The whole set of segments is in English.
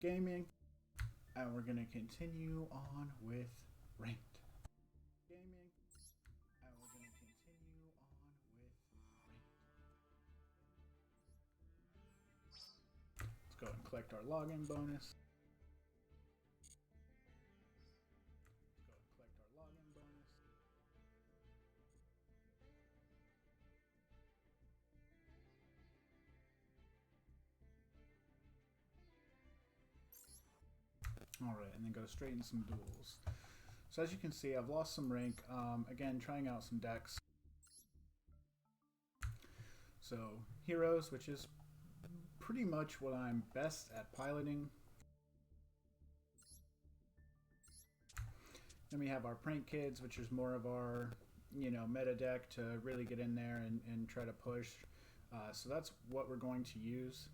gaming, and we're going to continue on with ranked gaming, and we're going to continue on with ranked. Let's go and collect our login bonus. Alright, and then go straight into some duels. So as you can see, I've lost some rank. Again, trying out some decks. So, heroes, which is pretty much what I'm best at piloting. Then we have our prank kids, which is more of our, meta deck to really get in there and try to push. So that's what we're going to use.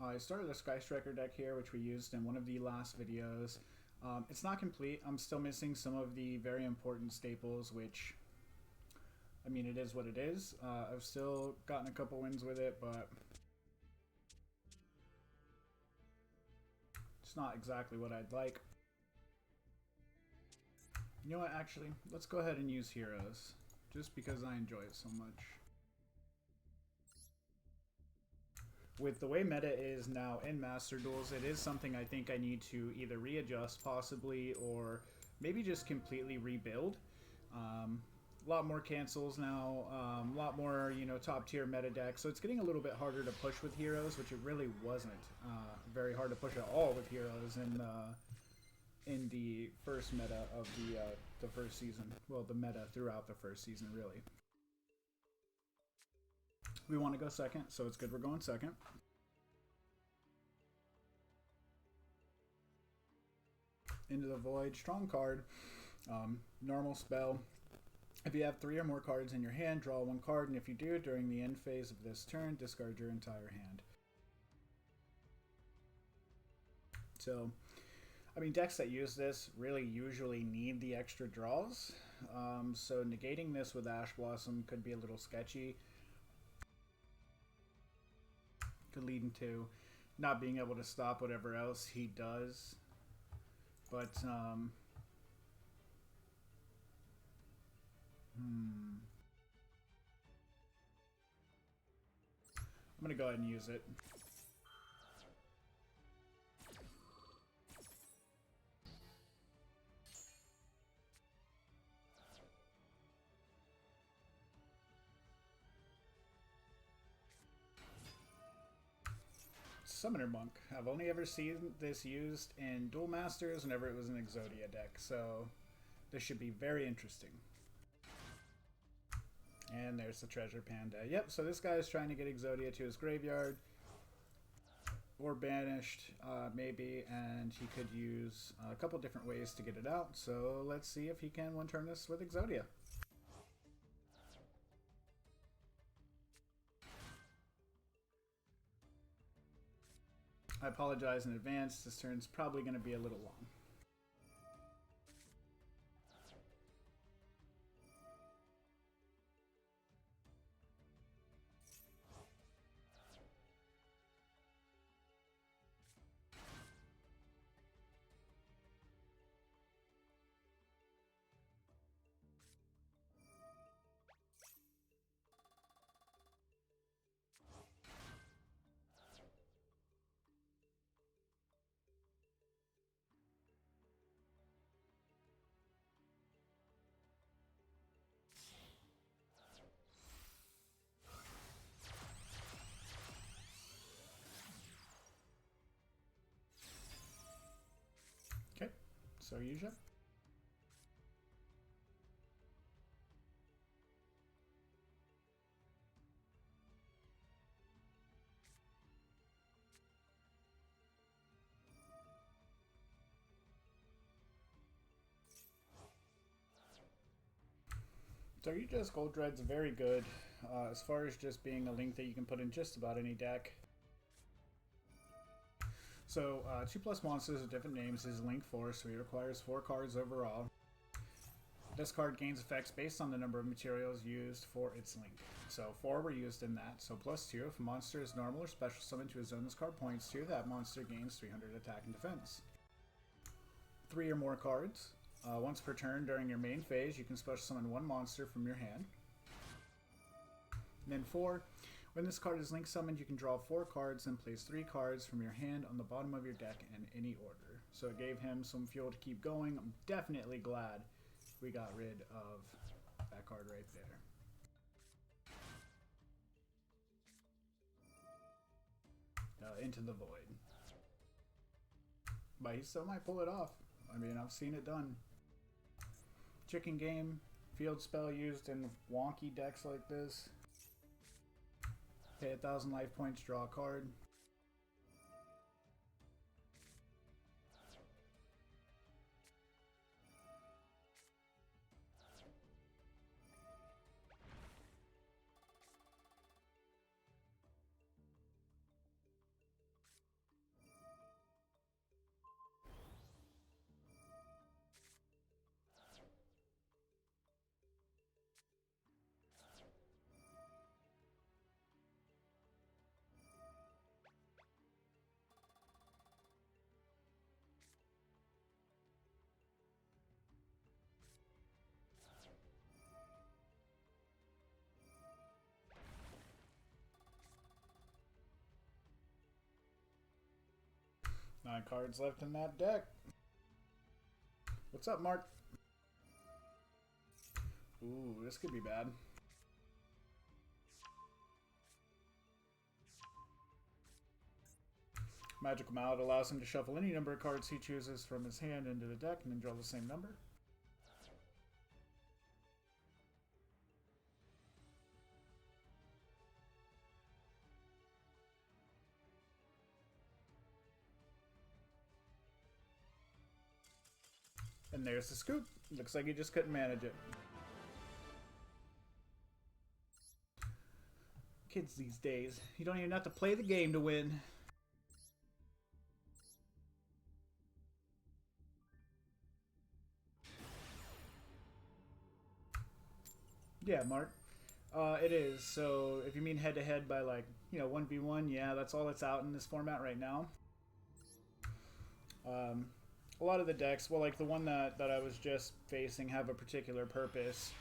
I started a Sky Striker deck here, which we used in one of the last videos. It's not complete. I'm still missing some of the very important staples, which, I mean, it is what it is. I've still gotten a couple wins with it, but it's not exactly what I'd like. You know what, actually, let's go ahead and use heroes, just because I enjoy it so much. With the way meta is now in Master Duels, it is something I think I need to either readjust possibly or maybe just completely rebuild. A lot more cancels now, a lot more, top tier meta decks. So it's getting a little bit harder to push with heroes, which it really wasn't very hard to push at all with heroes in the first meta of the first season. Well, the meta throughout the first season, really. We want to go second, so it's good we're going second. Into the Void, strong card, normal spell. If you have 3 or more cards in your hand, draw 1 card, and if you do, during the end phase of this turn, discard your entire hand. So, I mean, decks that use this really usually need the extra draws, so negating this with Ash Blossom could be a little sketchy. Could lead into not being able to stop whatever else he does. But, I'm going to go ahead and use it. Summoner Monk. I've only ever seen this used in Duel Masters whenever it was an Exodia deck, so this should be very interesting. And there's the Treasure Panda. Yep, so this guy is trying to get Exodia to his graveyard, or banished, maybe, and he could use a couple different ways to get it out, so let's see if he can one-turn this with Exodia. I apologize in advance, this turn's probably going to be a little long. Okay, so YuGiOh. So YuGiOh's Gold Dread's very good as far as just being a link that you can put in just about any deck. So 2+ monsters with different names is Link 4, so he requires 4 cards overall. This card gains effects based on the number of materials used for its link. So 4 were used in that, so +2. If a monster is normal or special summoned to a zone this card points to, that monster gains 300 attack and defense. 3 or more cards. Once per turn during your main phase, you can special summon 1 monster from your hand. And then 4, when this card is link summoned, you can draw 4 cards and place 3 cards from your hand on the bottom of your deck in any order. So it gave him some fuel to keep going. I'm definitely glad we got rid of that card right there. Into the void. But he still might pull it off. I mean, I've seen it done. Chicken game, field spell used in wonky decks like this. Pay 1,000 life points, draw a card. Nine cards left in that deck. What's up, Mark? Ooh, this could be bad. Magical Mallet allows him to shuffle any number of cards he chooses from his hand into the deck and then draw the same number. And there's the scoop. Looks like he just couldn't manage it. Kids these days, you don't even have to play the game to win. Yeah, Mark. It is. So if you mean head-to-head by, like, 1v1, yeah, that's all that's out in this format right now. A lot of the decks, well, like the one that I was just facing, have a particular purpose.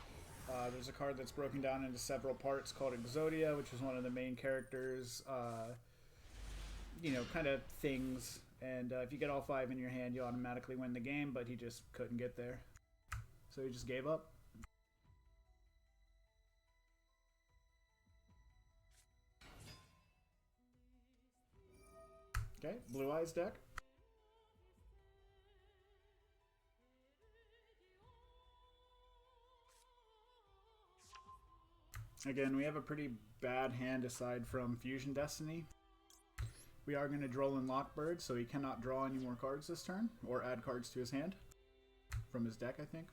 There's a card that's broken down into several parts called Exodia, which is one of the main characters, kind of things. And if you get all 5 in your hand, you automatically win the game, but he just couldn't get there. So he just gave up. Okay, Blue Eyes deck. Again, we have a pretty bad hand aside from Fusion Destiny. We are going to Droll Lockbird, so he cannot draw any more cards this turn, or add cards to his hand. From his deck, I think.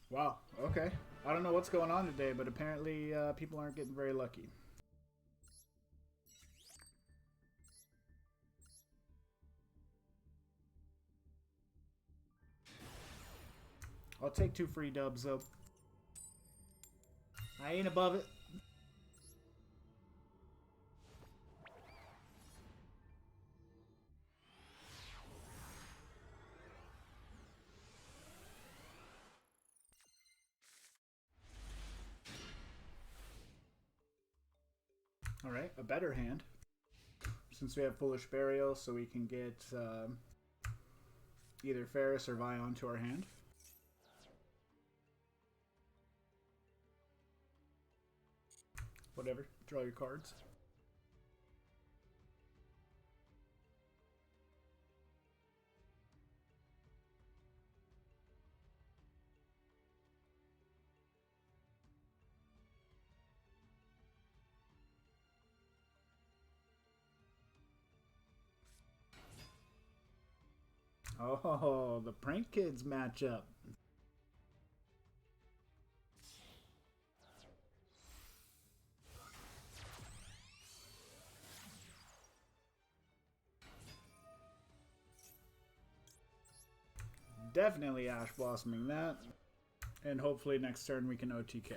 Wow, okay. I don't know what's going on today, but apparently people aren't getting very lucky. I'll take 2 free dubs, though. I ain't above it. Alright, a better hand. Since we have Foolish Burial, so we can get either Ferris or Vi onto our hand. Whatever, draw your cards. Oh, the Prank Kids matchup. Definitely Ash Blossoming that. And hopefully next turn we can OTK.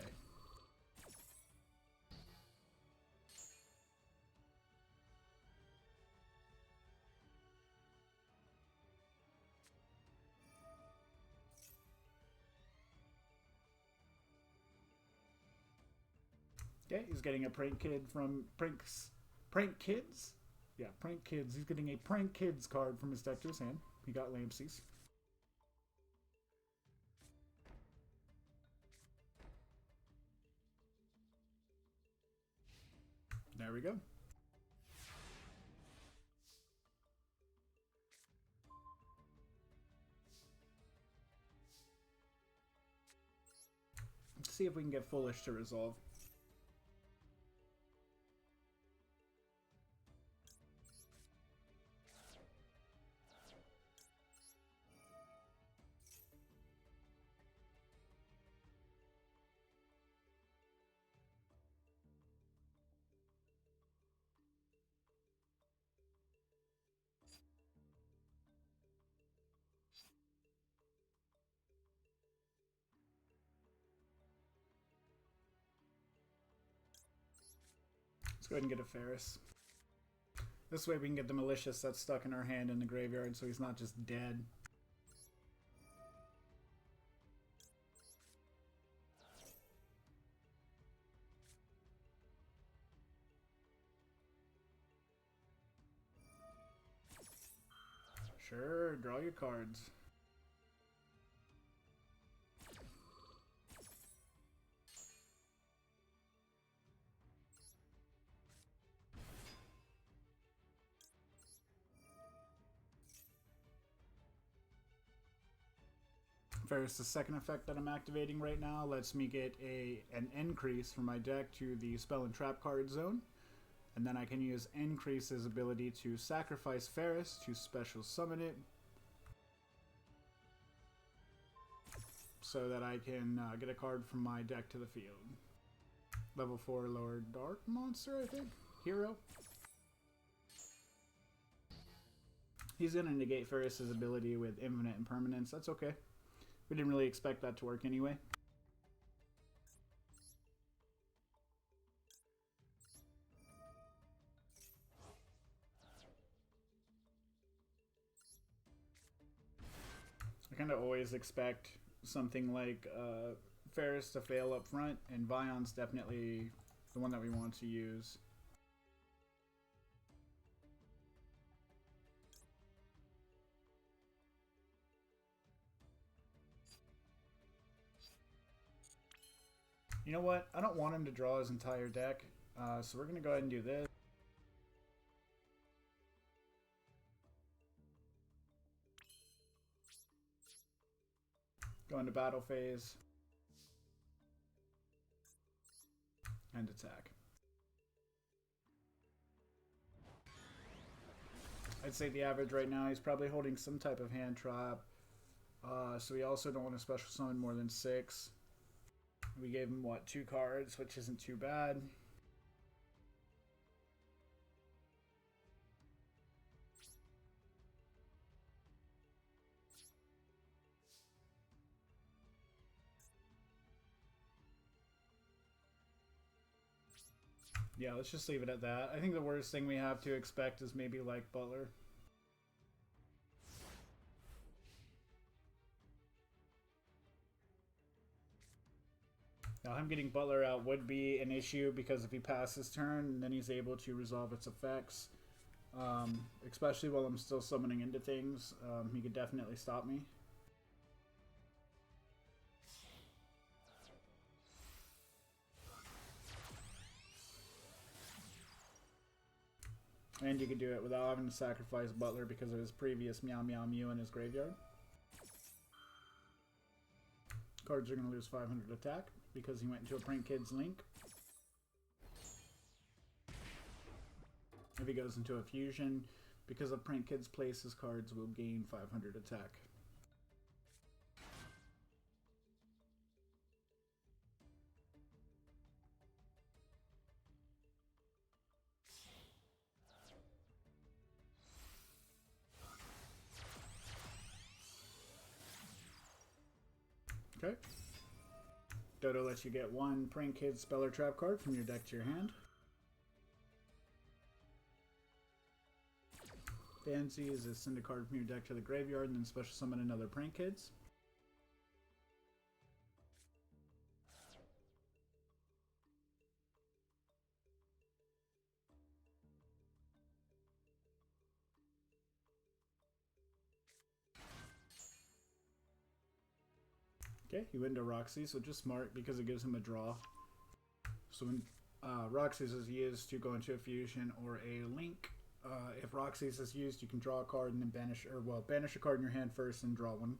Okay, he's getting a Prank Kid from Prank Kids? Yeah, Prank Kids. He's getting a Prank Kids card from his deck to his hand. He got Lampsies. There we go. Let's see if we can get Foolish to resolve. Let's go ahead and get a Ferris. This way we can get the Malicious that's stuck in our hand in the graveyard so he's not just dead. Sure, draw your cards. Ferris, the second effect that I'm activating right now, lets me get an increase from my deck to the spell and trap card zone. And then I can use Increase's ability to sacrifice Ferris to special summon it. So that I can get a card from my deck to the field. Level 4 lower dark monster, I think? Hero? He's going to negate Ferris's ability with Infinite Impermanence. That's okay. We didn't really expect that to work anyway. I kind of always expect something like Ferris to fail up front, and Vion's definitely the one that we want to use. You know what? I don't want him to draw his entire deck, so we're going to go ahead and do this. Go into battle phase. And attack. I'd say the average right now, he's probably holding some type of hand trap. So we also don't want to special summon more than 6. We gave him, what, 2 cards, which isn't too bad. Yeah, let's just leave it at that. I think the worst thing we have to expect is maybe like Butler. Now, him getting Butler out would be an issue because if he passes turn, then he's able to resolve its effects. Especially while I'm still summoning into things, he could definitely stop me. And you could do it without having to sacrifice Butler because of his previous Meow Meow Mew in his graveyard. Cards are going to lose 500 attack because he went into a Prank Kids Link. If he goes into a fusion, Because of Prank Kids place, his cards will gain 500 attack. Okay. Dodo lets you get one Prank Kids Spell or Trap card from your deck to your hand. Fancy is a send a card from your deck to the graveyard and then special summon another Prank Kids. Okay, he went to Roxy's, which is smart because it gives him a draw. So when Roxy's is used to go into a fusion or a link, if Roxy's is used, you can draw a card and then banish, or well, banish a card in your hand first and draw one.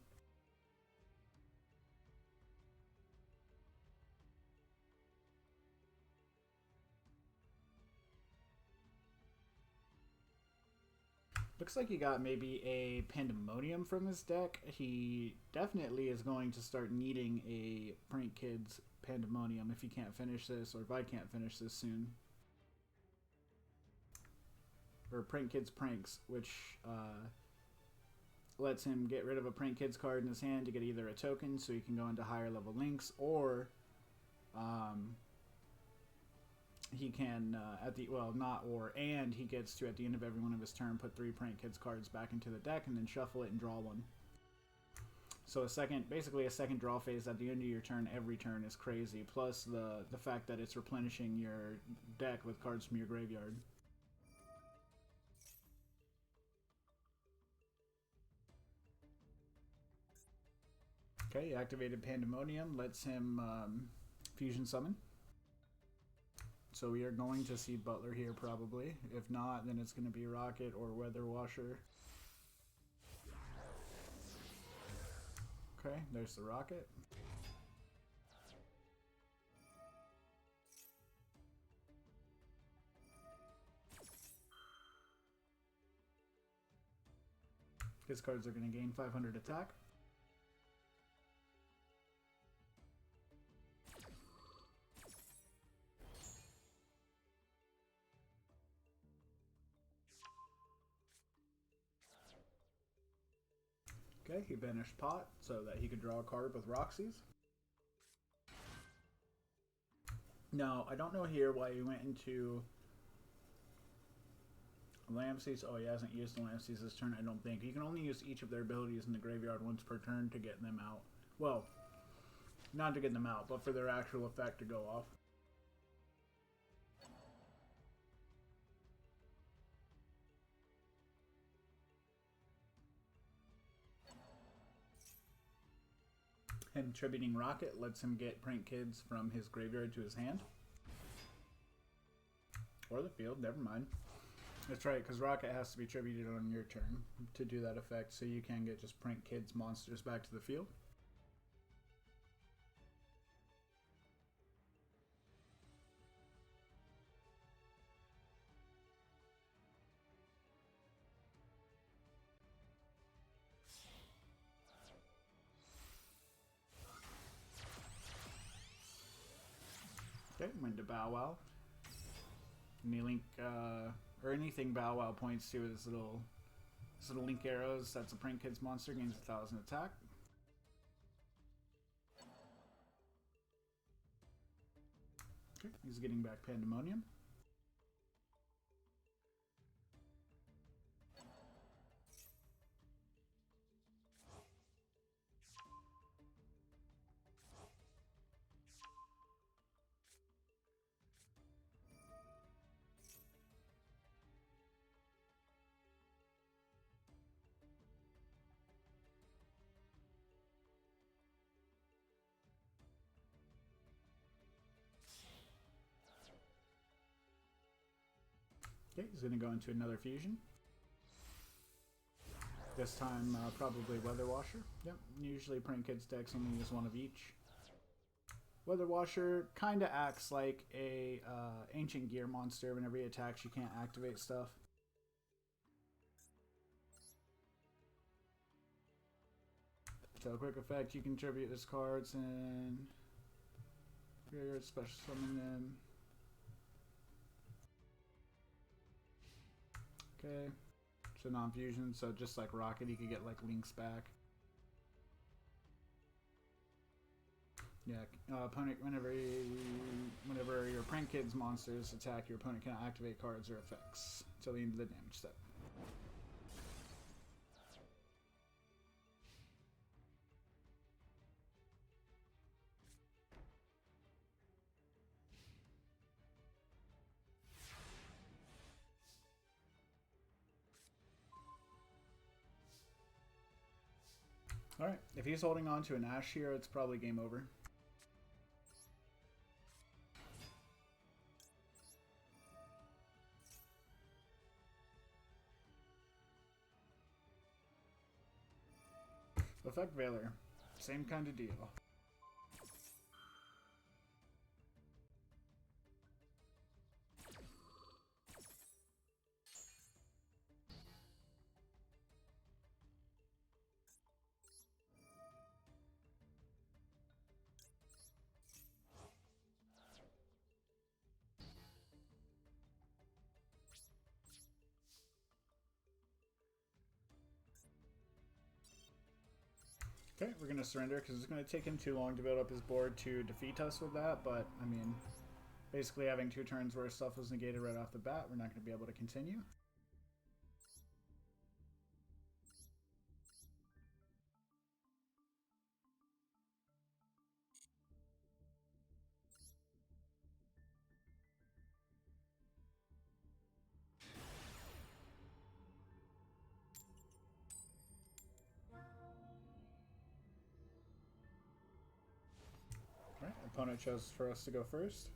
Looks like he got maybe a Pandemonium from his deck. He definitely is going to start needing a Prank Kids Pandemonium if he can't finish this, or if I can't finish this soon. Or Prank Kids Pranks, which lets him get rid of a Prank Kids card in his hand to get either a token so he can go into higher level links, or he can and he gets to, at the end of every one of his turn, put 3 Prank Kids cards back into the deck and then shuffle it and draw one. So basically a second draw phase at the end of your turn every turn is crazy. Plus the fact that it's replenishing your deck with cards from your graveyard. Okay, activated Pandemonium lets him fusion summon. So we are going to see Butler here probably. If not, then it's going to be Rocket or Weather Washer. Okay, there's the Rocket. His cards are going to gain 500 attack. Okay, he banished Pot so that he could draw a card with Roxy's. Now, I don't know here why he went into Lampseas. Oh, he hasn't used the Lampseas this turn, I don't think. You can only use each of their abilities in the graveyard once per turn to get them out. Well, not to get them out, but for their actual effect to go off. Him tributing Rocket lets him get Prank Kids from his graveyard to his hand. Or the field, never mind. That's right, because Rocket has to be tributed on your turn to do that effect, so you can get just Prank Kids monsters back to the field. Okay, went to Bow Wow. Any link, or anything Bow Wow points to is little link arrows. That's a Prank Kids monster, gains 1,000 attack. Okay, he's getting back Pandemonium. Okay, he's going to go into another fusion. This time, probably Weather Washer. Yep, usually Prank Kids decks only use one of each. Weather Washer kind of acts like a Ancient Gear monster. Whenever he attacks, you can't activate stuff. So quick effect, you can tribute his cards and special summon them. Okay. So non-fusion, so just like Rocket, he could get like links back. Yeah, opponent, whenever your Prank Kids monsters attack, your opponent cannot activate cards or effects until the end of the damage step. Alright, if he's holding on to an Ash here, it's probably game over. Effect Valor. Same kind of deal. Okay, we're going to surrender because it's going to take him too long to build up his board to defeat us with that, but, I mean, basically having 2 turns where stuff was negated right off the bat, we're not going to be able to continue. Alright, opponent chose for us to go first.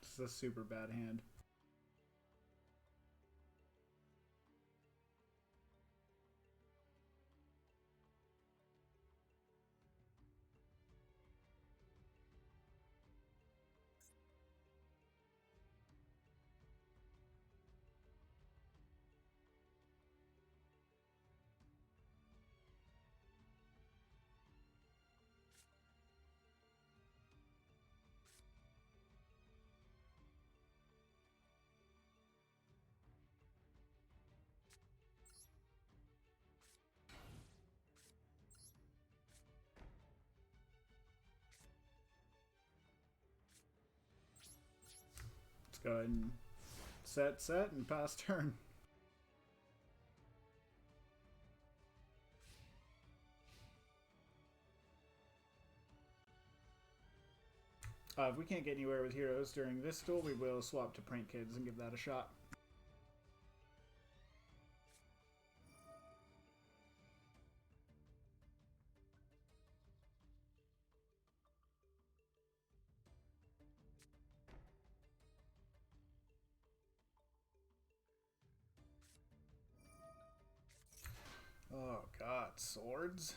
This is a super bad hand. Let's go ahead and set, and pass turn. If we can't get anywhere with heroes during this duel, we will swap to Prank Kids and give that a shot. Oh god, swords?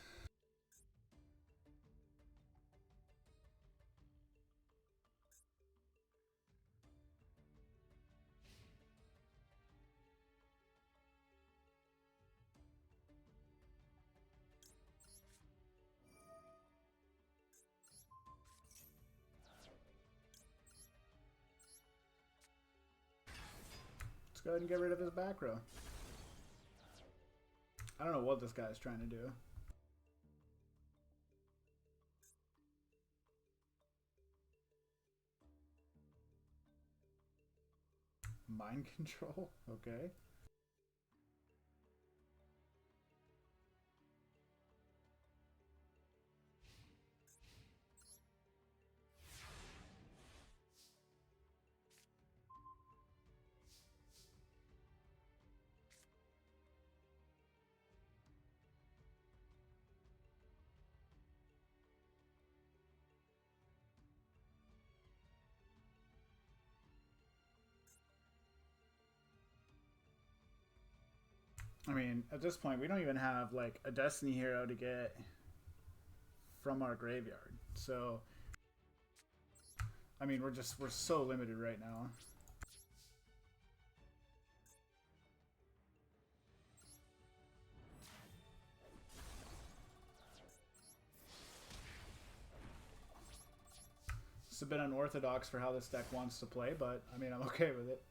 Let's go ahead and get rid of his back row. I don't know what this guy's trying to do. Mind control? Okay. I mean, at this point, we don't even have like a Destiny hero to get from our graveyard. So, I mean, we're so limited right now. It's a bit unorthodox for how this deck wants to play, but I mean, I'm okay with it.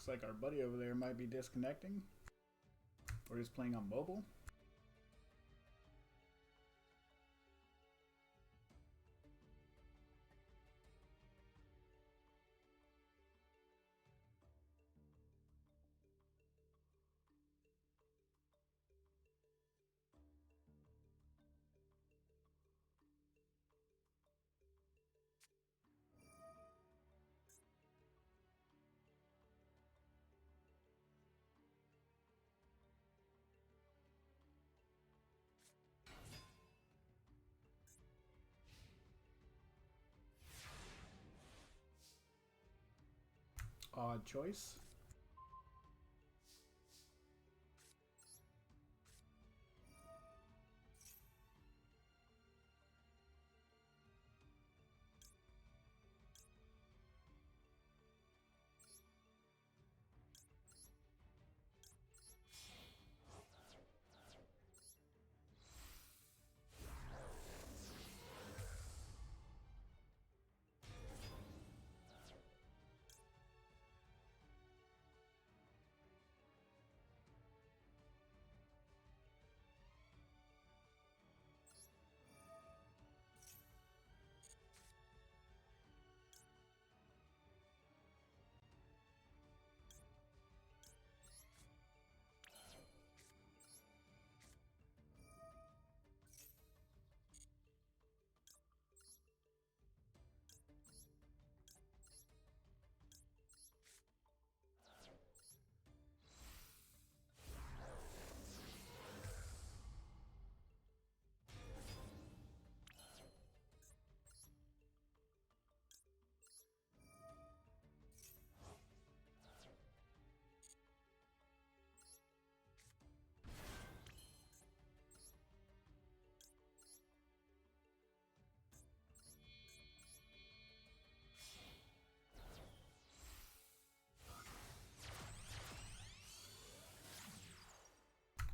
Looks like our buddy over there might be disconnecting, or he's playing on mobile. Odd choice.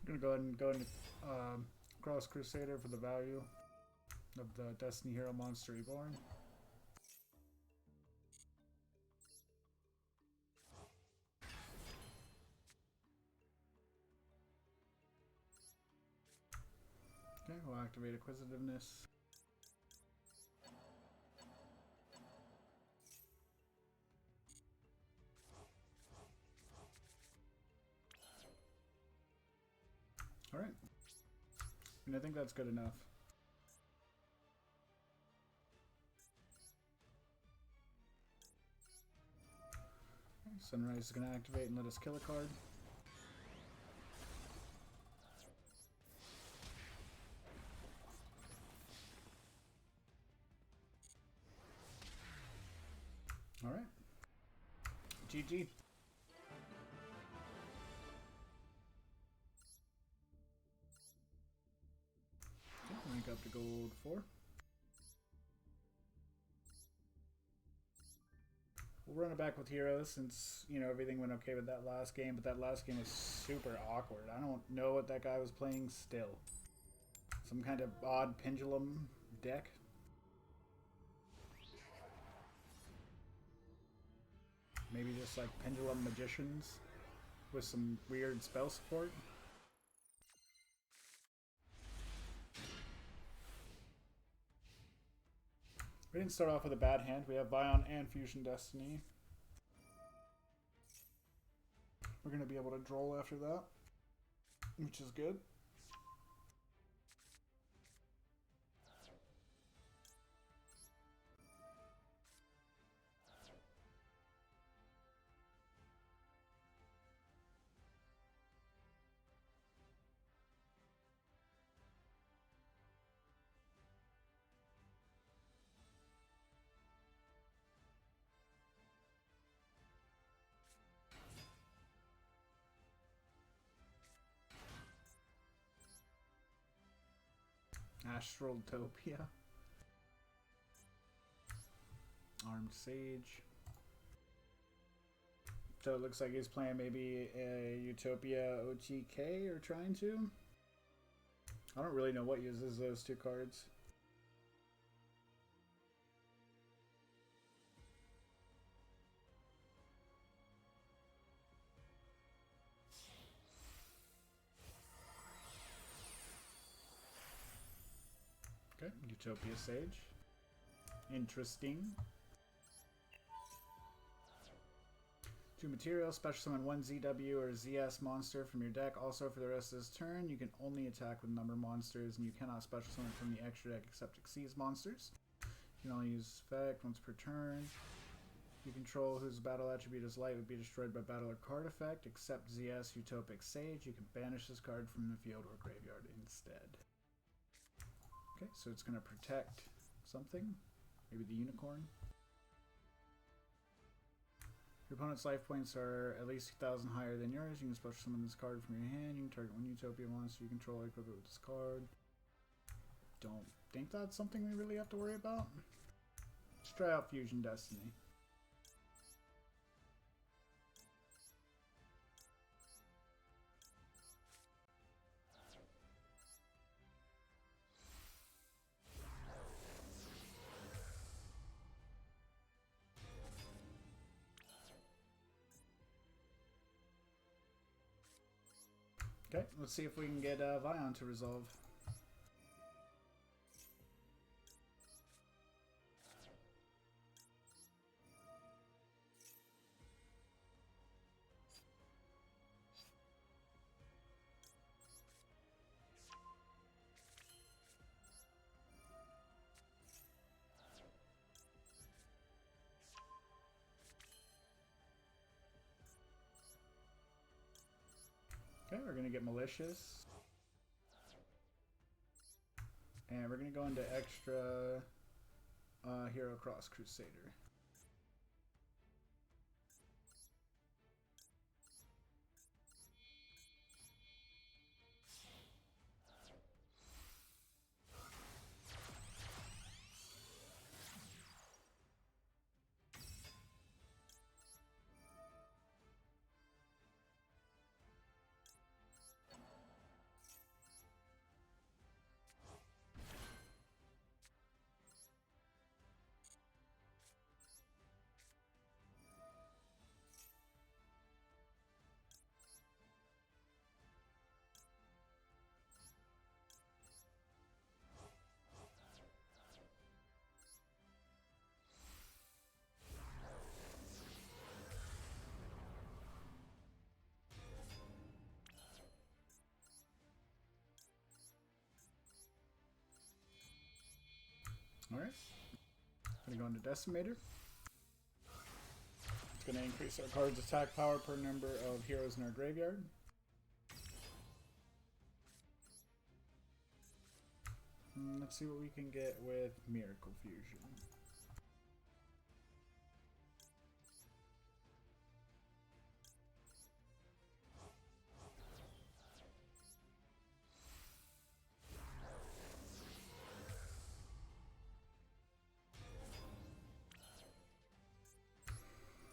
I'm gonna go ahead and go into Cross Crusader for the value of the Destiny Hero Monster Reborn. Okay, we'll activate Acquisitiveness. Alright. And I think that's good enough. Okay, Sunrise is going to activate and let us kill a card. Alright. GG. Rank up to gold 4. We'll run it back with heroes since, you know, everything went okay with that last game, but that last game was super awkward. I don't know what that guy was playing still. Some kind of odd pendulum deck. Maybe just like pendulum magicians with some weird spell support. didn't start off with a bad hand. We have Vion and Fusion Destiny. We're going to be able to droll after that, which is good. Astraltopia. Armed Sage. So it looks like he's playing maybe a Utopia OTK or trying to. I don't really know what uses those two cards. Okay, Utopia Sage. Interesting. 2 material, special summon 1 ZW or ZS monster from your deck. Also, for the rest of this turn, you can only attack with number monsters, and you cannot special summon from the extra deck except Xyz monsters. You can only use effect once per turn. You control whose battle attribute is light would be destroyed by battle or card effect, except ZS Utopic Sage. You can banish this card from the field or graveyard instead. Okay, so it's going to protect something. Maybe the unicorn. Your opponent's life points are at least 2,000 higher than yours. You can special summon this card from your hand. You can target one Utopia monster you control, equip it with this card. Don't think that's something we really have to worry about. Let's try out Fusion Destiny. Okay, let's see if we can get Vion to resolve. Okay, we're going to get Malicious. And we're going to go into extra Hero Cross Crusader. Alright, going to go into Decimator. It's going to increase our card's attack power per number of heroes in our graveyard. Let's see what we can get with Miracle Fusion.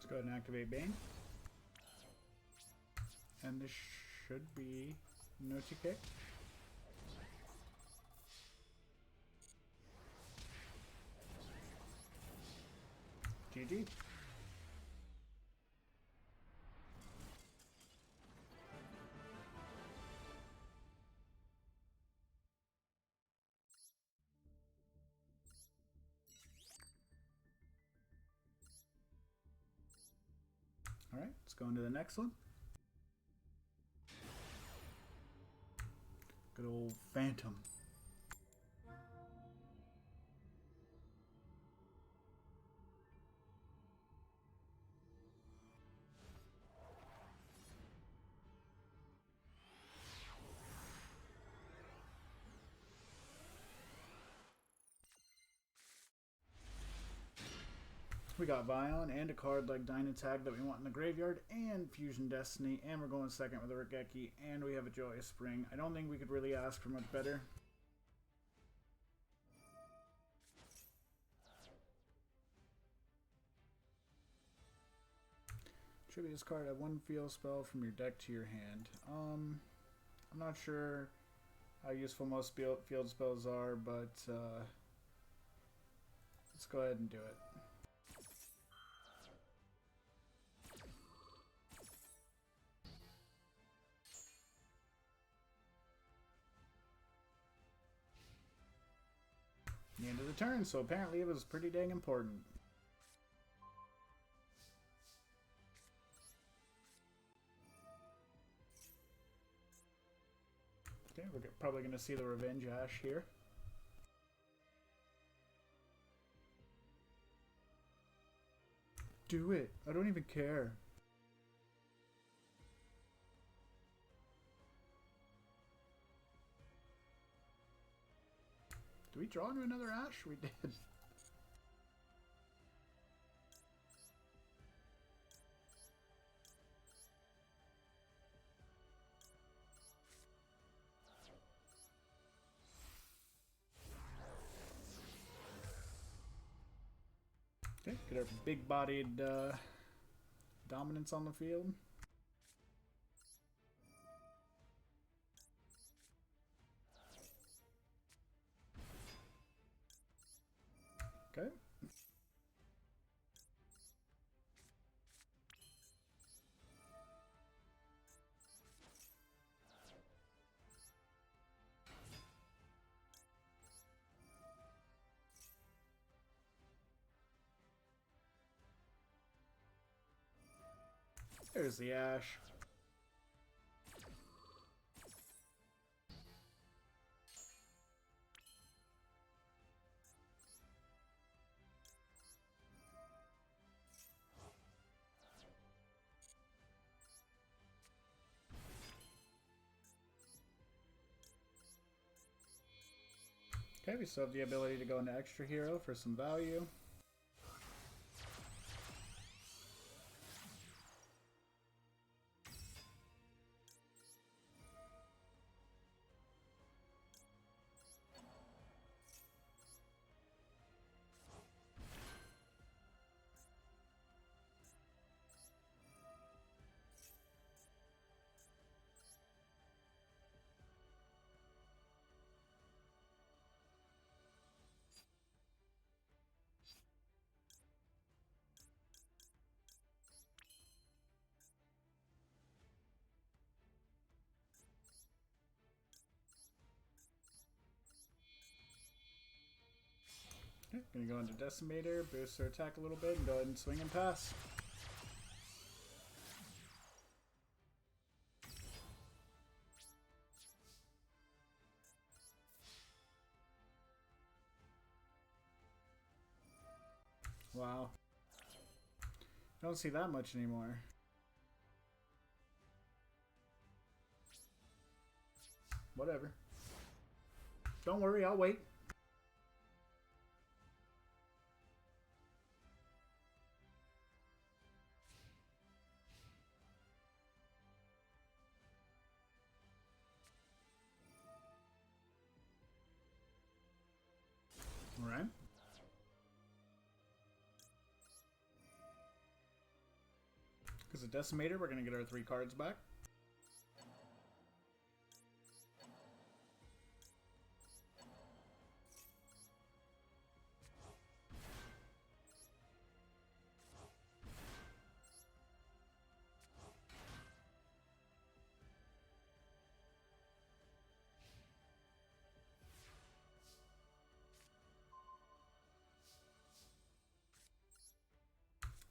Go ahead and activate Bane. And this should be no TK. GG. Alright, let's go into the next one. Good old Phantom. We got Vion and a card like Dynatag that we want in the graveyard, and Fusion Destiny, and we're going second with a Regeki, and we have a Joyous Spring. I don't think we could really ask for much better. Tribute this card at one field spell from your deck to your hand. I'm not sure how useful most field spells are, but let's go ahead and do it. The end of the turn, so apparently it was pretty dang important. Okay, we're probably going to see the Revenge Ash here. Do it! I don't even care. Did we draw into another Ash? We did. Okay, get our big-bodied dominance on the field. Okay. There's the Ash. Okay, we still have the ability to go into Extra Hero for some value. Okay, gonna go into Decimator, boost our attack a little bit, and go ahead and swing and pass. Wow. I don't see that much anymore. Whatever. Don't worry, I'll wait. Alright. Because of Decimator, we're going to get our 3 cards back.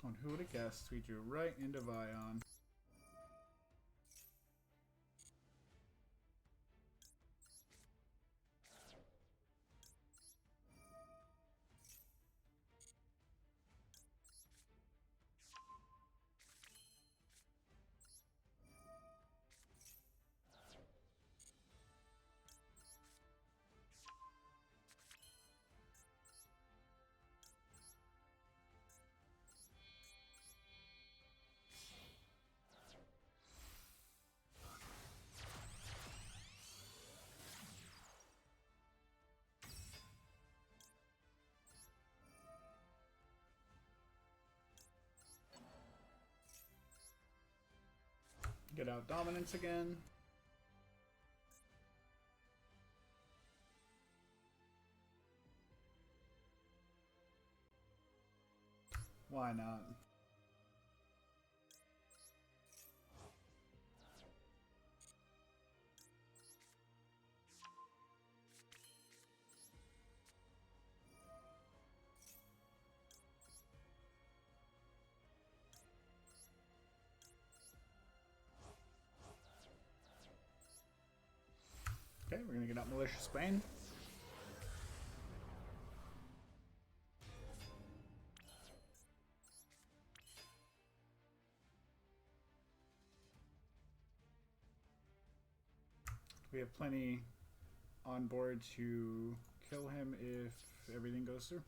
On who would have guessed we drew right into Vion. Get out dominance again. Why not? Okay, we're gonna get out Malicious Bane. We have plenty on board to kill him if everything goes through.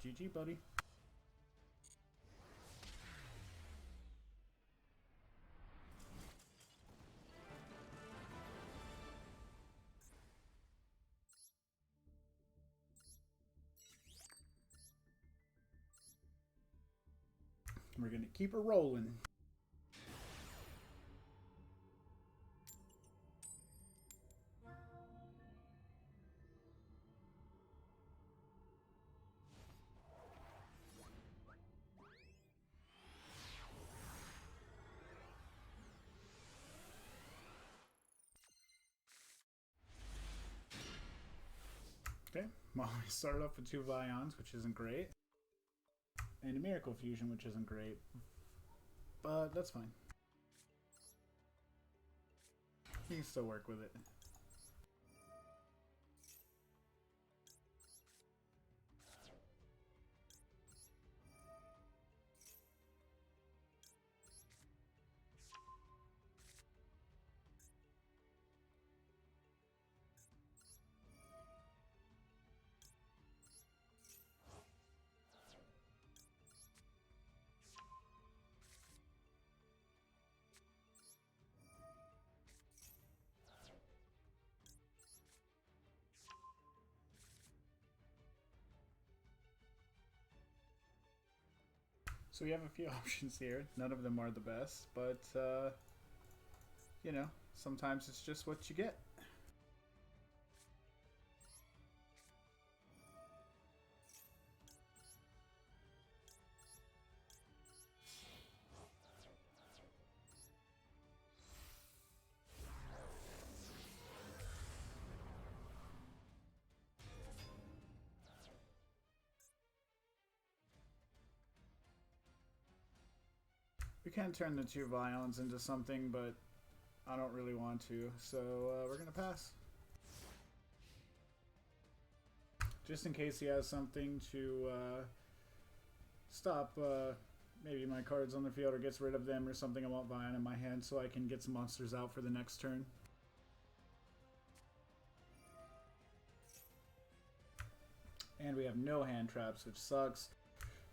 GG, buddy. We're gonna keep her rolling. Okay, well, we started off with 2 Vions, which isn't great. And a Miracle Fusion, which isn't great. But that's fine. We can still work with it. So we have a few options here. None of them are the best, but, you know, sometimes it's just what you get. We can turn the 2 Vions into something, but I don't really want to, so we're gonna pass. Just in case he has something to stop maybe my cards on the field or gets rid of them or something, I want Vion in my hand so I can get some monsters out for the next turn. And we have no hand traps, which sucks.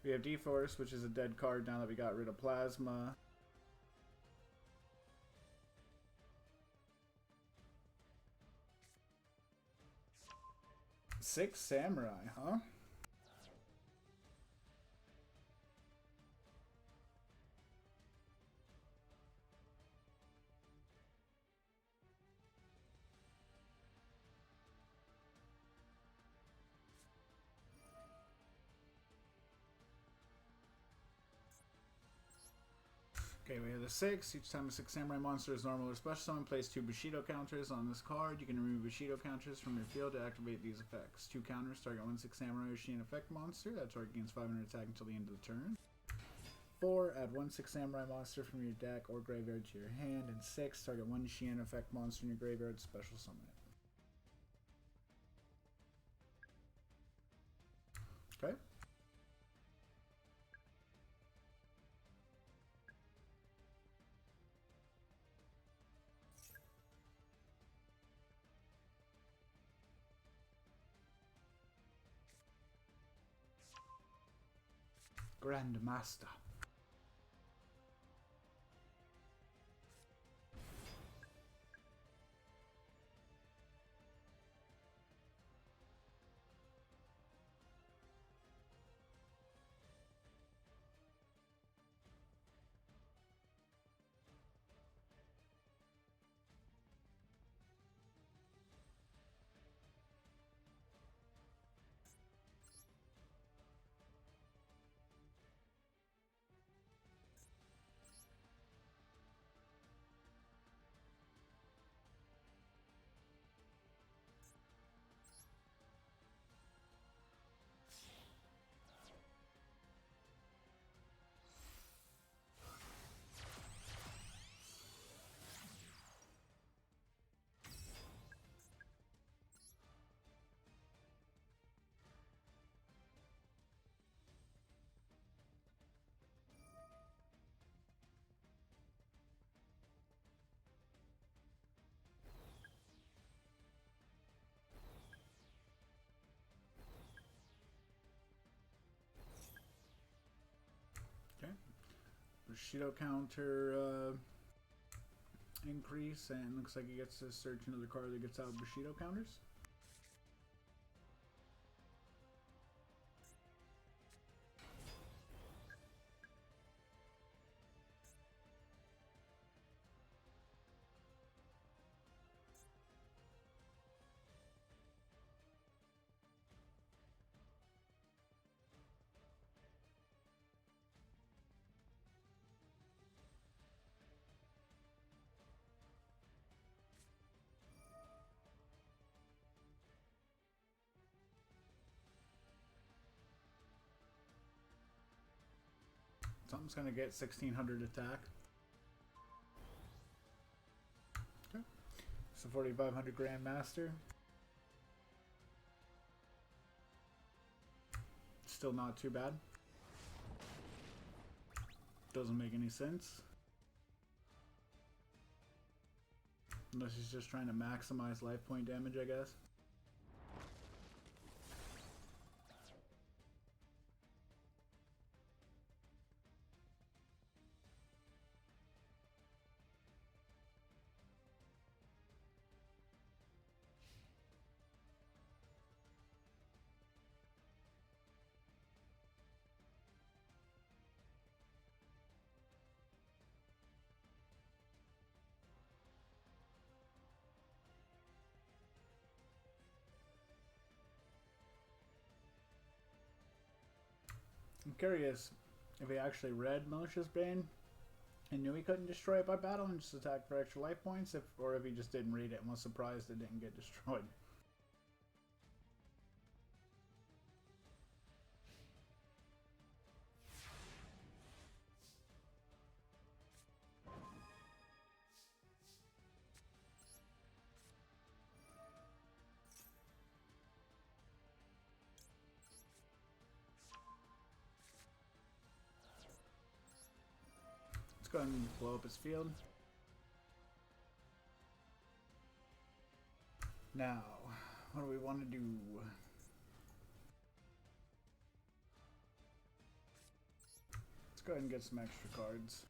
We have D-Force, which is a dead card now that we got rid of Plasma. Six Samurai, huh? Okay, we have the 6. Each time a 6 samurai monster is normal or special summon, place 2 Bushido counters on this card. You can remove Bushido counters from your field to activate these effects. 2 counters target 1 6 samurai Ushien effect monster. That target gains 500 attack until the end of the turn. 4. Add 1 6 samurai monster from your deck or graveyard to your hand. And 6. Target 1 Ushien effect monster in your graveyard, special summon it. Okay. Grandmaster. Okay. Bushido counter increase, and looks like he gets to search another card that gets out Bushido counters. Something's gonna get 1600 attack. Okay. So 4500 Grandmaster. Still not too bad. Doesn't make any sense. Unless he's just trying to maximize life point damage, I guess. I'm curious if he actually read Malicious Bane and knew he couldn't destroy it by battle and just attacked for extra life points, or if he just didn't read it and was surprised it didn't get destroyed. Let's go ahead and blow up his field. Now, what do we want to do? Let's go ahead and get some extra cards.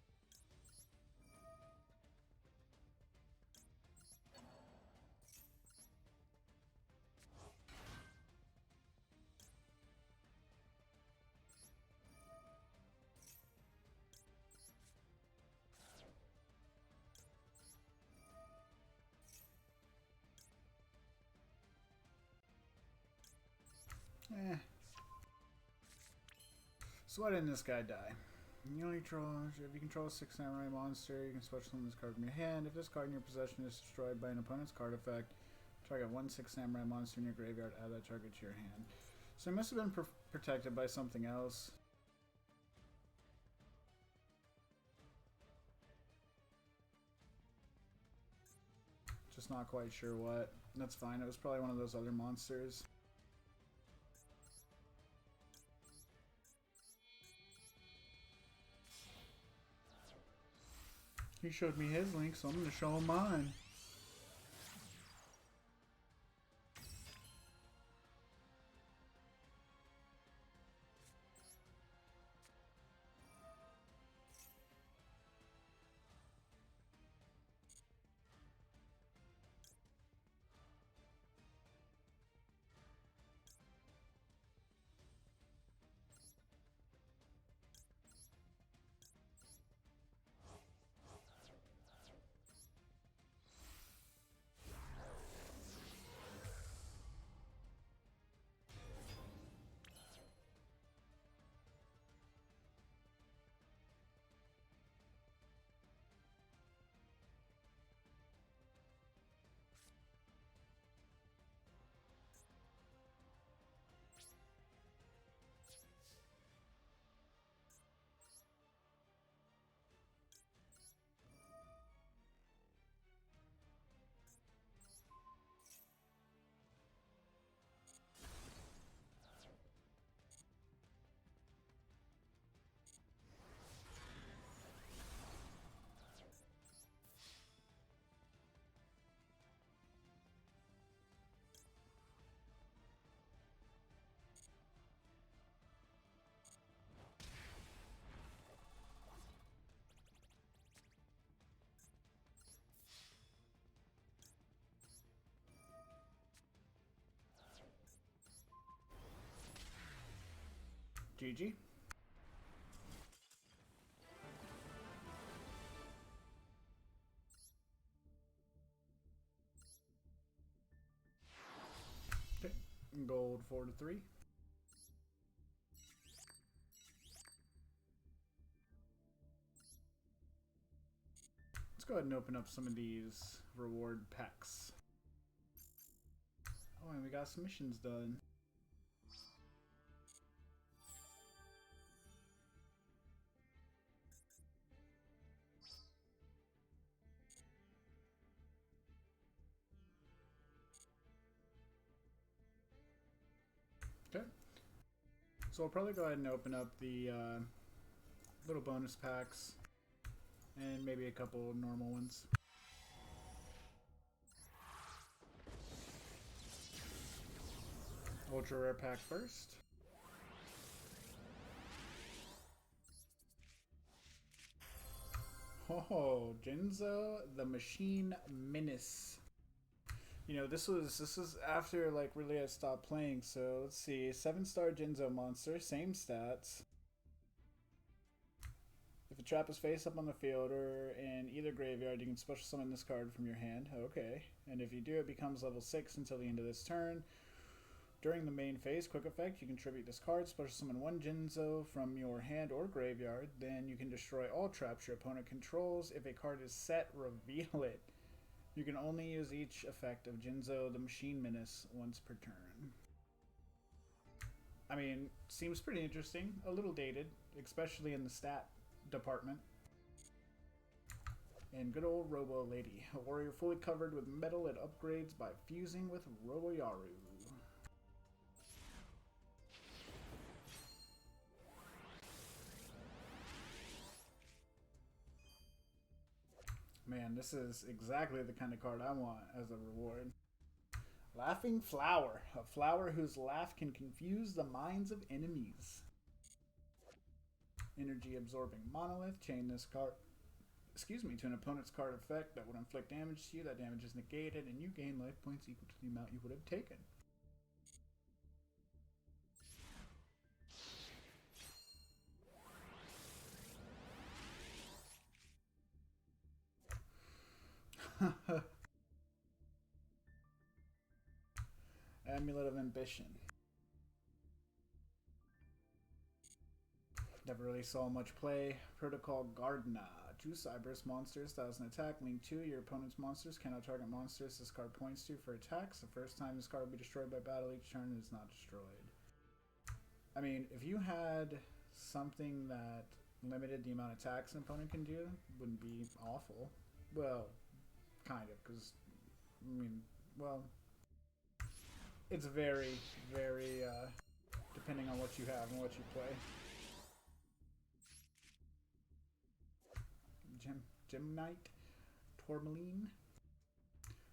So why didn't this guy die? You only draw. If you control a 6 samurai monster, you can special summon this card from your hand. If this card in your possession is destroyed by an opponent's card effect, target 1/6 samurai monster in your graveyard, add that target to your hand. So it must have been protected by something else. Just not quite sure what. That's fine. It was probably one of those other monsters. He showed me his link, so I'm going to show him mine. GG. Okay, gold 4-3. Let's go ahead and open up some of these reward packs. Oh, and we got some missions done. Okay. So I'll probably go ahead and open up the little bonus packs and maybe a couple normal ones. Ultra rare pack first. Oh, Jinzo the Machine Menace. You know, this is after like really I stopped playing. So let's see, 7-star Jinzo monster, same stats. If a trap is face up on the field or in either graveyard, you can special summon this card from your hand. Okay, and if you do, it becomes level 6 until the end of this turn. During the main phase, quick effect, you can tribute this card, special summon 1 Jinzo from your hand or graveyard. Then you can destroy all traps your opponent controls. If a card is set, reveal it. You can only use each effect of Jinzo the Machine Menace once per turn. I mean, seems pretty interesting. A little dated, especially in the stat department. And good old Robo Lady, a warrior fully covered with metal it upgrades by fusing with Robo Yaru. Man, this is exactly the kind of card I want as a reward. Laughing Flower, a flower whose laugh can confuse the minds of enemies. Energy absorbing monolith, chain this card to an opponent's card effect that would inflict damage to you. That damage is negated and you gain life points equal to the amount you would have taken. Amulet of Ambition. Never really saw much play. Protocol Gardener. 2 Cyberus monsters, 1000 attack. Link 2. Your opponent's monsters cannot target monsters this card points to for attacks. The first time this card will be destroyed by battle each turn it is not destroyed. I mean, if you had something that limited the amount of attacks an opponent can do, wouldn't be awful. Well, kind of, because, I mean, well, it's very, very, depending on what you have and what you play. Gemnite, Tourmaline.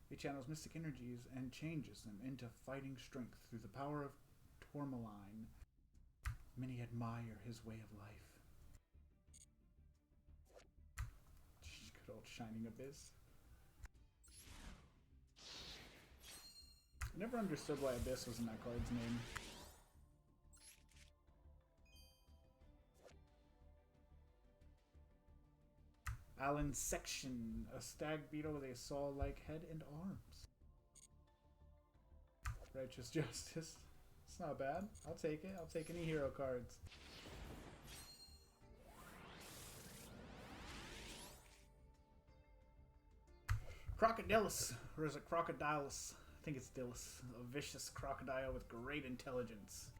He channels mystic energies and changes them into fighting strength through the power of Tourmaline. Many admire his way of life. Good old Shining Abyss. Never understood why Abyss was in that card's name. Alan Section, a stag beetle with a saw-like head and arms. Righteous Justice. It's not bad. I'll take it. I'll take any hero cards. Crocodilus. Or is it Crocodilus? I think it's Dillis. A vicious crocodile with great intelligence.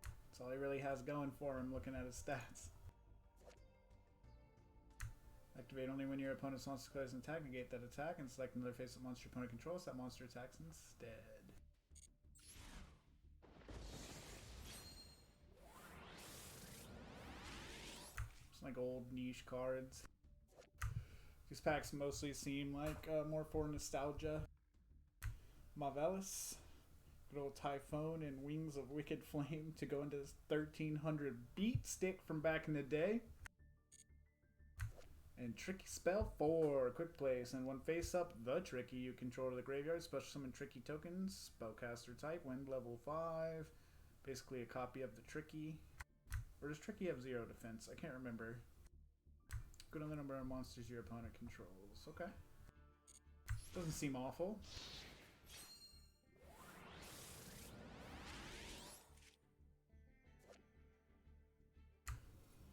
That's all he really has going for him looking at his stats. Activate only when your opponent's monster declares an attack. Negate that attack and select another face-up monster your opponent controls. That monster attacks instead. It's like old niche cards. These packs mostly seem like more for nostalgia. Marvelous. Good old Typhoon and Wings of Wicked Flame to go into this 1300 beat stick from back in the day. And Tricky Spell 4, quick place, and one face up, the Tricky, you control to the graveyard, special summon Tricky tokens, spellcaster type, wind level 5, basically a copy of the Tricky. Or does Tricky have 0 defense? I can't remember. Good on the number of monsters your opponent controls. Okay. Doesn't seem awful.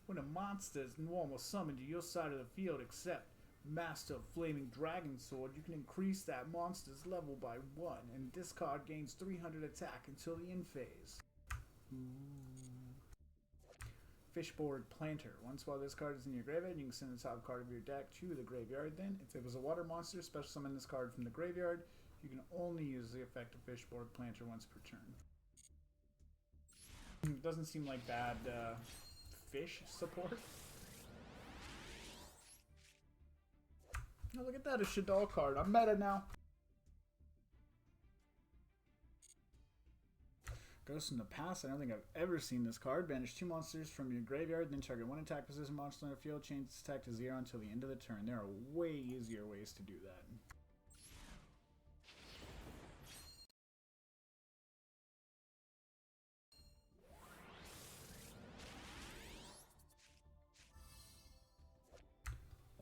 When a monster is normal summoned to your side of the field except Master of Flaming Dragon Sword, you can increase that monster's level by 1, and this card gains 300 attack until the end phase. Fishboard Planter. Once while this card is in your graveyard, you can send the top card of your deck to the graveyard. Then, if it was a water monster, special summon this card from the graveyard. You can only use the effect of Fishboard Planter once per turn. Doesn't seem like bad fish support. Oh, look at that, a Shaddoll card. I'm meta now. Ghost in the Past. I don't think I've ever seen this card. Banish 2 monsters from your graveyard, then target 1 attack position monster on the field. Change its attack to 0 until the end of the turn. There are way easier ways to do that.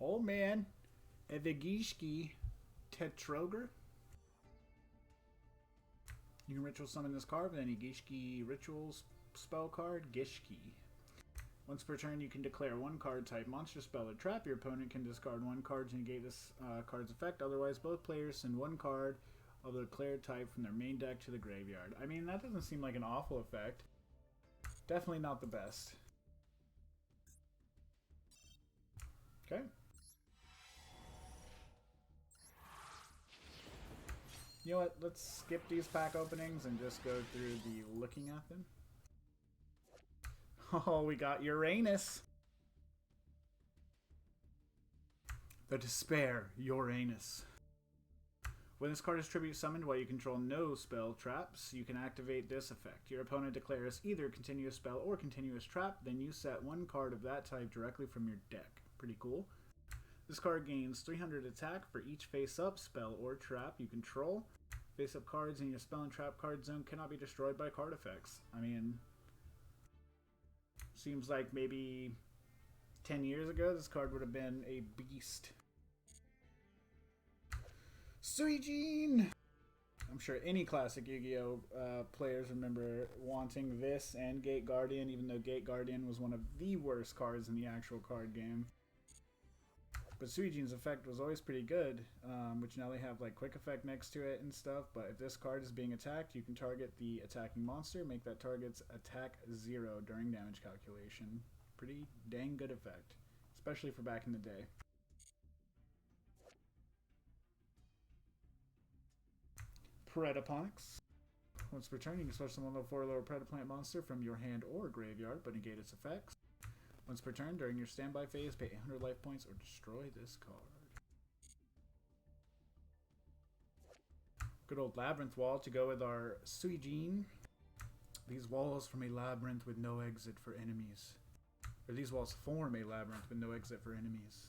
Oh man, Evigishki Tetroger. You can ritual summon this card with any Gishki rituals spell card, Gishki. Once per turn, you can declare 1 card type monster, spell, or trap. Your opponent can discard 1 card to negate this card's effect. Otherwise, both players send 1 card of the declared type from their main deck to the graveyard. I mean, that doesn't seem like an awful effect. Definitely not the best. Okay. You know what, let's skip these pack openings and just go through the looking at them. Oh, we got Uranus. The Despair Uranus. When this card is tribute summoned while you control no spell traps, you can activate this effect. Your opponent declares either continuous spell or continuous trap, then you set 1 card of that type directly from your deck. Pretty cool. This card gains 300 attack for each face-up spell or trap you control. Face-up cards in your spell and trap card zone cannot be destroyed by card effects. I mean, seems like maybe 10 years ago this card would have been a beast. Suijin! I'm sure any classic Yu-Gi-Oh players remember wanting this and Gate Guardian, even though Gate Guardian was one of the worst cards in the actual card game. But Suijin's effect was always pretty good, which now they have like quick effect next to it and stuff. But if this card is being attacked, you can target the attacking monster, make that target's attack 0 during damage calculation. Pretty dang good effect, especially for back in the day. Predaponics. Once per turn, you can special summon a 4 lower Predaplant monster from your hand or graveyard, but negate its effects. Once per turn, during your standby phase, pay 800 life points or destroy this card. Good old Labyrinth Wall to go with our Suijin. These walls form a labyrinth with no exit for enemies. Or these walls form a labyrinth with no exit for enemies.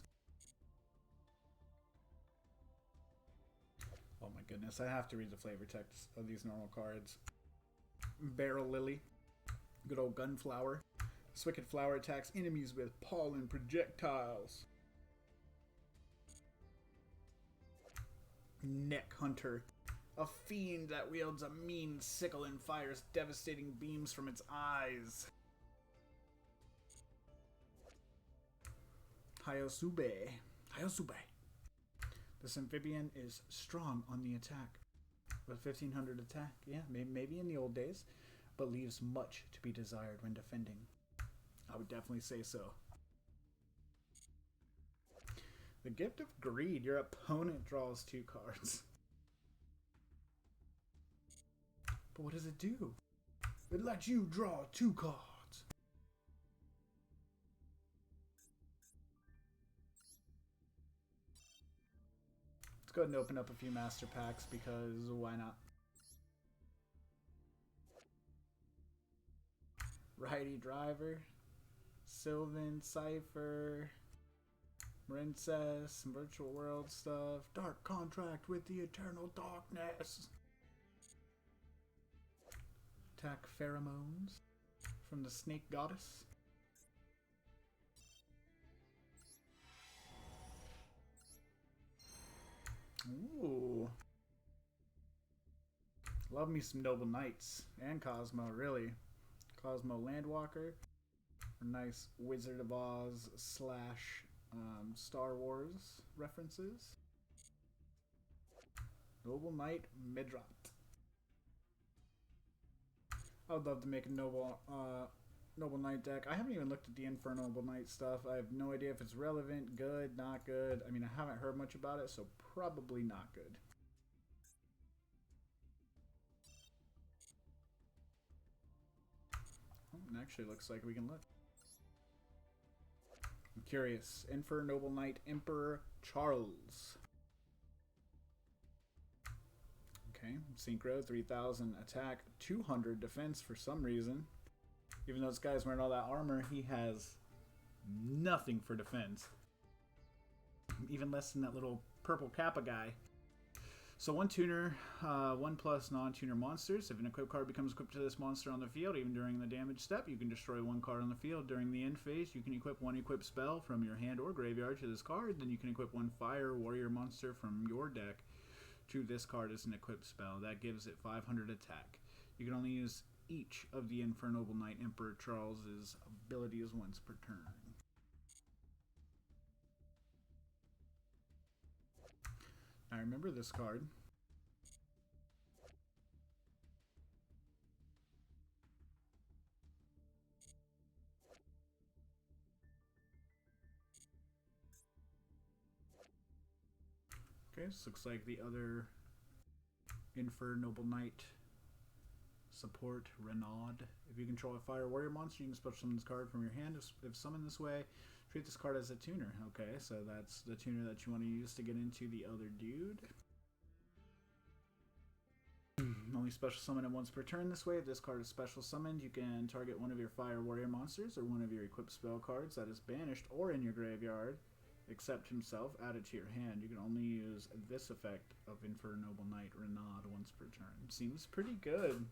Oh my goodness, I have to read the flavor text of these normal cards. Barrel Lily. Good old Gunflower. This wicked flower attacks enemies with pollen projectiles. Neck Hunter. A fiend that wields a mean sickle and fires devastating beams from its eyes. Hyosube. Hyosube. This amphibian is strong on the attack. With 1500 attack, yeah, maybe in the old days, but leaves much to be desired when defending. I would definitely say so. The Gift of Greed. Your opponent draws 2 cards. But what does it do? It lets you draw 2 cards. Let's go ahead and open up a few master packs because why not? Righty Driver, Sylvan, Cypher, Princess, some Virtual World stuff, Dark Contract with the Eternal Darkness. Attack Pheromones from the Snake Goddess. Ooh. Love me some Noble Knights and Cosmo, really. Cosmo Landwalker. Nice Wizard of Oz slash Star Wars references. Noble Knight Midrot. I would love to make a Noble Knight deck. I haven't even looked at the Infernal Noble Knight stuff. I have no idea if it's relevant, good, not good. I mean, I haven't heard much about it, so probably not good. It actually looks like we can look. I'm curious. Infer Noble Knight Emperor Charles. Okay, Synchro, 3000 attack, 200 defense for some reason. Even though this guy's wearing all that armor, he has nothing for defense. Even less than that little purple Kappa guy. So 1 tuner, 1+ non-tuner monsters. If an equipped card becomes equipped to this monster on the field, even during the damage step, you can destroy 1 card on the field. During the end phase, you can equip 1 equipped spell from your hand or graveyard to this card. Then you can equip 1 fire warrior monster from your deck to this card as an equipped spell. That gives it 500 attack. You can only use each of the Infernal Noble Knight Emperor Charles's abilities once per turn. Now remember this card. Okay, this looks like the other Infer Noble Knight support, Renaud. If you control a fire warrior monster, you can special summon this card from your hand. If summoned this way, treat this card as a tuner. Okay, so that's the tuner that you want to use to get into the other dude. Only special summon it once per turn this way. If this card is special summoned, you can target 1 of your fire warrior monsters or 1 of your equipped spell cards that is banished or in your graveyard, except himself, add it to your hand. You can only use this effect of Infer Noble Knight Renaud once per turn. Seems pretty good.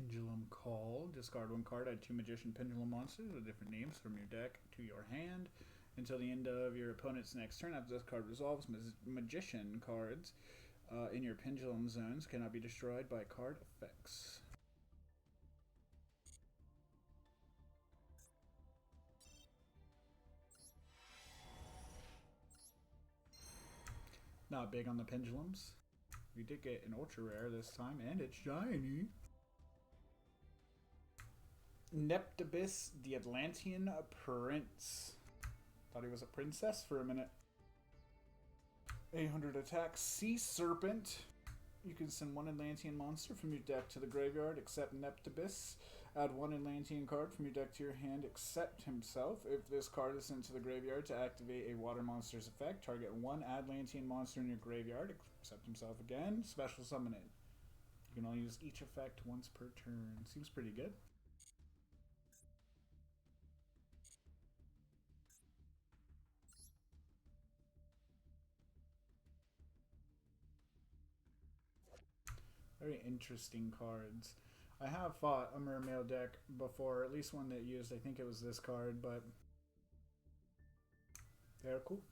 Pendulum Call. Discard one card, add 2 Magician Pendulum monsters with different names from your deck to your hand. Until the end of your opponent's next turn, after this card resolves, Magician cards in your Pendulum zones cannot be destroyed by card effects. Not big on the Pendulums. We did get an ultra rare this time, and it's shiny. Neptibus, the Atlantean Prince. Thought he was a princess for a minute. 800 attack, Sea Serpent. You can send 1 Atlantean monster from your deck to the graveyard except Neptibus. Add 1 Atlantean card from your deck to your hand except himself. If this card is sent to the graveyard to activate a water monster's effect, target 1 Atlantean monster in your graveyard except himself again. Special summon it. You can only use each effect once per turn. Seems pretty good. Very interesting cards. I have fought a Mermail deck before, at least one that used, I think it was this card, but they're cool.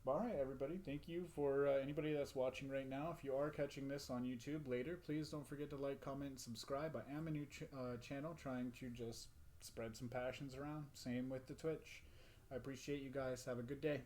Alright everybody, thank you for anybody that's watching right now. If you are catching this on YouTube later, please don't forget to like, comment, and subscribe. I am a new channel trying to just spread some passions around. Same with the Twitch. I appreciate you guys. Have a good day.